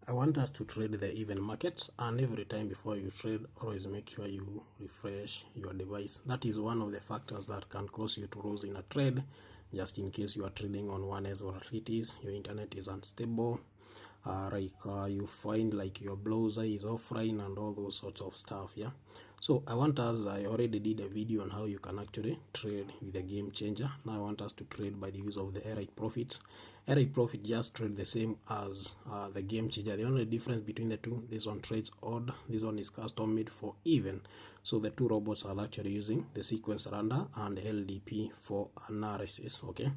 I want us to trade the even market, and every time before you trade, always make sure you refresh your device. That is one of the factors that can cause you to lose in a trade, just in case you are trading on one as volatilities, your internet is unstable, you find like your browser is offline and all those sorts of stuff. Yeah, so I already did a video on how you can actually trade with a game changer. Now I want us to trade by the use of the right profit. Right profit just trade the same as the game changer. The only difference between the two, this one trades odd, this one is custom made for even. So the two robots are actually using the sequence render and LDP for analysis. Okay,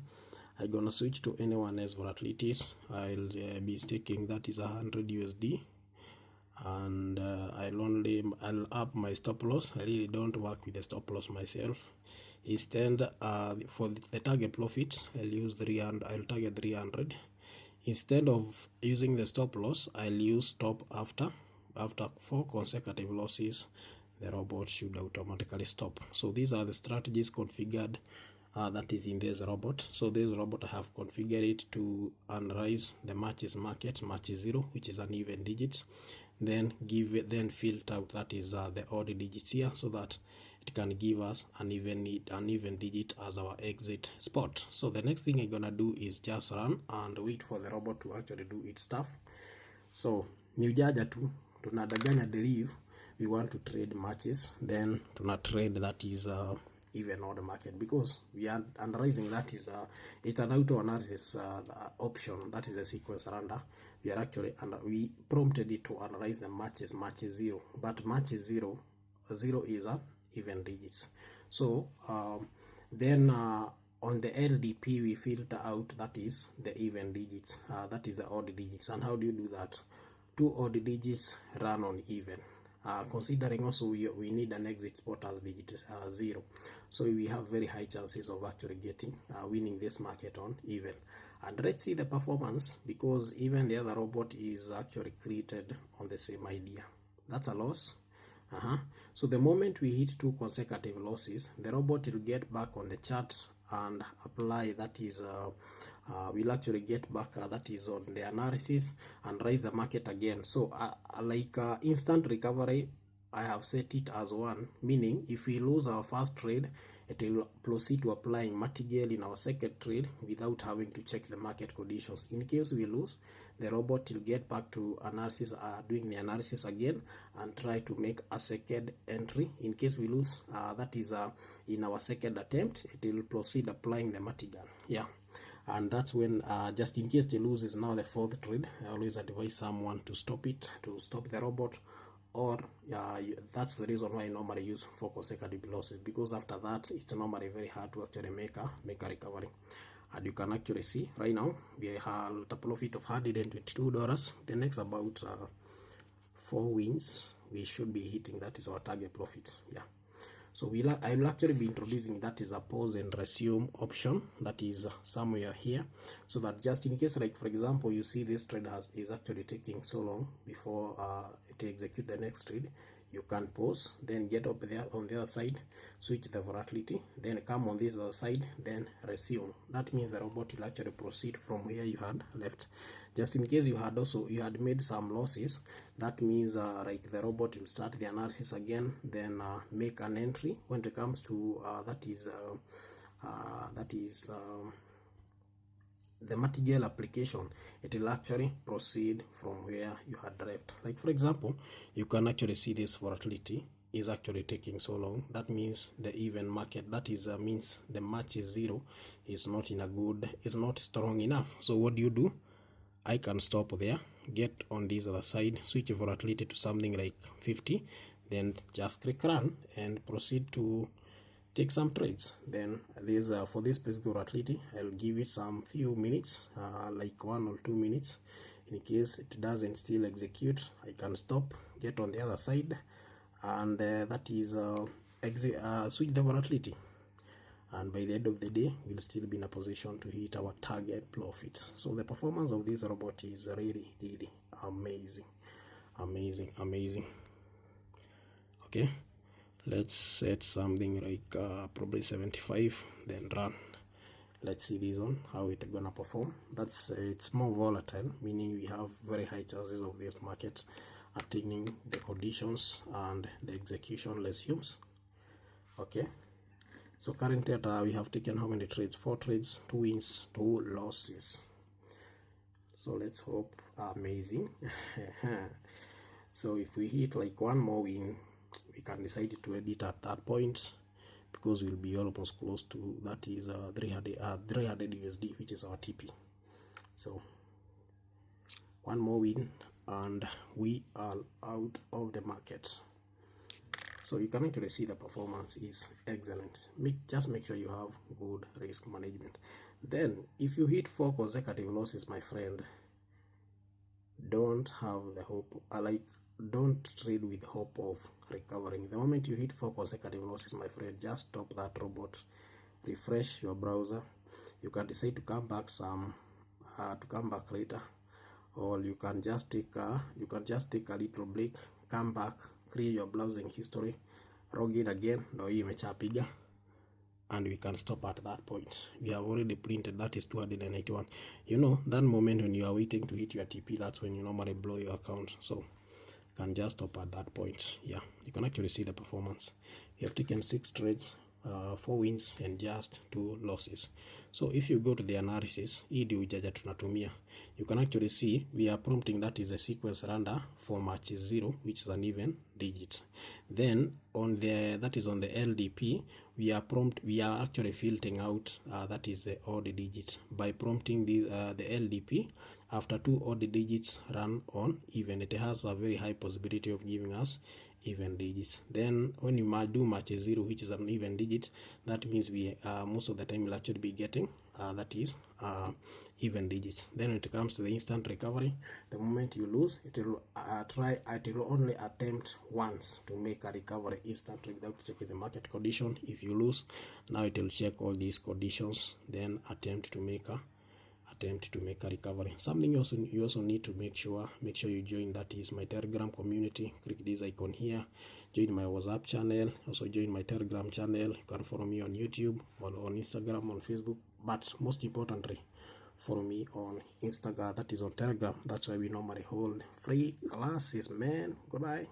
I'm gonna switch to anyone as volatilities. I'll be staking that is 100 USD, and I'll up my stop loss. I really don't work with the stop loss myself. Instead, for the target profit, I'll target 300. Instead of using the stop loss, I'll use stop after 4 consecutive losses. The robot should automatically stop. So these are the strategies configured that is in this robot. So this robot, I have configured it to analyze the matches market, match 0, which is an even digits, then filter out that is the odd digits here, so that it can give us an even digit as our exit spot. So the next thing I'm gonna do is just run and wait for the robot to actually do its stuff. So new jaja tu tunadanganya Deriv, we want to trade matches, then tuna trade that is even odd market, because we are analyzing that is it's an auto analysis option, that is a sequence render. We are actually we prompted it to analyze the match 0, but match 0 is a even digits. So then on the LDP we filter out that is the even digits, that is the odd digits. And how do you do that? 2 odd digits run on even. Considering also we need an exit spot as digit 0, so we have very high chances of actually getting winning this market on even. And let's see the performance, because even the other robot is actually created on the same idea. That's a loss. So the moment we hit 2 consecutive losses, the robot will get back on the chart and apply that is we'll actually get back that is on the analysis and raise the market again. So instant recovery, I have set it as 1, meaning if we lose our first trade, it will proceed to applying martingale in our second trade without having to check the market conditions. In case we lose, the robot will get back to analysis, doing the analysis again, and try to make a second entry. In case we lose, that is in our second attempt, it will proceed applying the martingale. Yeah, and that's when just in case the lose is now the 4th trade, I always advise someone to stop it, to stop the robot, or that's the reason why I normally use 4 consecutive losses, because after that it's normally very hard to actually make a recovery. And you can actually see right now we have a profit of $122. The next about 4 wins we should be hitting, that is our target profit. Yeah, so I will actually be introducing that is a pause and resume option, that is somewhere here, so that just in case, like for example, you see this trade is actually taking so long before it execute the next trade, you can pause, then get up there on the other side, switch the volatility, then come on this other side, then resume. That means the robot will actually proceed from where you had left. Just in case you had made some losses, that means like the robot will start the analysis again, then make an entry when it comes to that is the martingale application. It will actually proceed from where you had left. Like for example, you can actually see this volatility is actually taking so long. That means the even market, that is means the match 0 is not not strong enough. So what do? I can stop there, get on this other side, switch volatility to something like 50, then just click run and proceed to take some trades. Then this for this specific volatility, I'll give it some few minutes, like 1 or 2 minutes. In case it doesn't still execute, I can stop, get on the other side, and that is switch the volatility. And by the end of the day, we'll still be in a position to hit our target profits. So the performance of this robot is really, really amazing. Okay, let's set something like probably 75, then run. Let's see this one, how it gonna perform. That's it's more volatile, meaning we have very high chances of this market attaining the conditions and the execution resumes. Okay, so currently we have taken how many trades? 4 trades, 2 wins, 2 losses. So let's hope amazing. So if we hit like one more win, we can decide to edit at that point, because we'll be almost close to, that is 300 USD, which is our TP. So one more win and we are out of the market. So you can actually see the performance is excellent. Just make sure you have good risk management. Then if you hit 4 consecutive losses, my friend, don't have the hope, don't trade with hope of recovering. The moment you hit 4 consecutive losses, my friend, just stop that robot, refresh your browser. You can decide to come back later, or you can just take a little break, come back, clear your browsing history, log in again, ndio hii imechapiga, and we can stop at that point. We have already printed, that is 291. You know, that moment when you are waiting to hit your TP, that's when you normally blow your account. So you can just stop at that point. Yeah, you can actually see the performance. We have taken 6 trades, 4 wins and just 2 losses. So if you go to the analysis, hii ndio ujaja tunatumia, you can actually see we are prompting, that is a sequence render for match 0, which is an even digit. Then on the, that is on the LDP, we are actually filtering out that is the odd digit by prompting the LDP. After 2 odd digits run on even, it has a very high possibility of giving us even digits. Then when you do match 0, which is an even digit, that means we most of the time will actually be getting that is even digits. Then when it comes to the instant recovery, the moment you lose, it will only attempt once to make a recovery instantly without checking the market condition. If you lose, now it will check all these conditions, then attempt to make a recovery. Something you also need to make sure you join, that is my Telegram community. Click this icon here, join my WhatsApp channel, also join my Telegram channel. You can follow me on YouTube, or on Instagram, on Facebook, but most importantly, follow me on Instagram, that is on Telegram. That's why we normally hold free classes, man. Goodbye.